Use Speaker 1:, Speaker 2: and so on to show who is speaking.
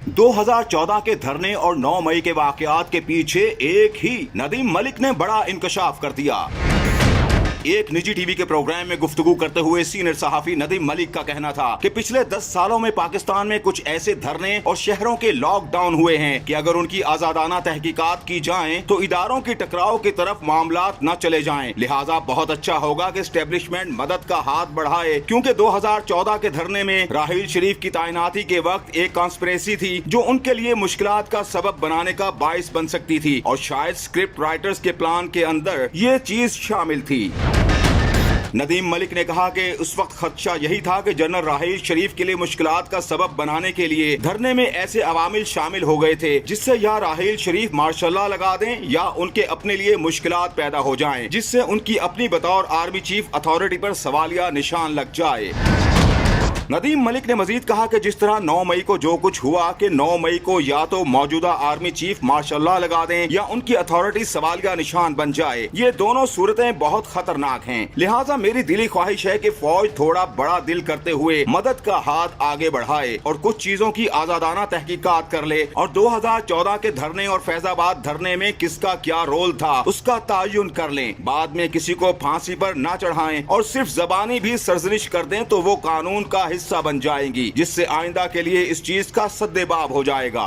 Speaker 1: 2014 के धरने और 9 मई के वाकयात के पीछे एक ही नदीम मलिक ने बड़ा इंकशाफ कर दिया। एक निजी टीवी के प्रोग्राम में गुफ्तगू करते हुए सीनियर सहाफी नदीम मलिक का कहना था कि पिछले 10 सालों में पाकिस्तान में कुछ ऐसे धरने और शहरों के लॉकडाउन हुए हैं कि अगर उनकी आजादाना तहकीकात की जाएं तो इदारों की टकराव की तरफ मामलात न चले जाएं। लिहाजा बहुत अच्छा होगा कि एस्टेब्लिशमेंट मदद का हाथ बढ़ाए, क्योंकि 2014 के धरने में राहील शरीफ की तैनाती के वक्त एक कॉन्स्पिरेसी थी जो उनके लिए मुश्किलात का सबब बनाने का बाइस बन सकती थी, और शायद स्क्रिप्ट राइटर्स के प्लान के अंदर ये चीज शामिल थी। नदीम मलिक ने कहा कि उस वक्त खदशा यही था कि जनरल राहील शरीफ के लिए मुश्किलात का सबब बनाने के लिए धरने में ऐसे अवामिल शामिल हो गए थे जिससे या राहील शरीफ मार्शल्ला लगा दें या उनके अपने लिए मुश्किलात पैदा हो जाएं, जिससे उनकी अपनी बतौर आर्मी चीफ अथॉरिटी पर सवालिया निशान लग जाए। नदीम मलिक ने मजीद कहा कि जिस तरह 9 मई को जो कुछ हुआ कि 9 मई को या तो मौजूदा आर्मी चीफ मार्शल्ला लगा दें या उनकी अथॉरिटी सवालिया निशान बन जाए, ये दोनों सूरतें बहुत खतरनाक हैं। लिहाजा मेरी दिली ख्वाहिश है कि फौज थोड़ा बड़ा दिल करते हुए मदद का हाथ आगे बढ़ाए और कुछ चीजों की आजादाना तहकीकात कर ले, और 2014 के धरने और फैजाबाद धरने में किसका क्या रोल था उसका तायुन कर लें। बाद में किसी को फांसी पर ना चढ़ाएं और सिर्फ जबानी भी सरजनिश कर दें तो वो कानून का हिस्सा बन जाएंगी, जिससे आइंदा के लिए इस चीज का सद्देबाब हो जाएगा।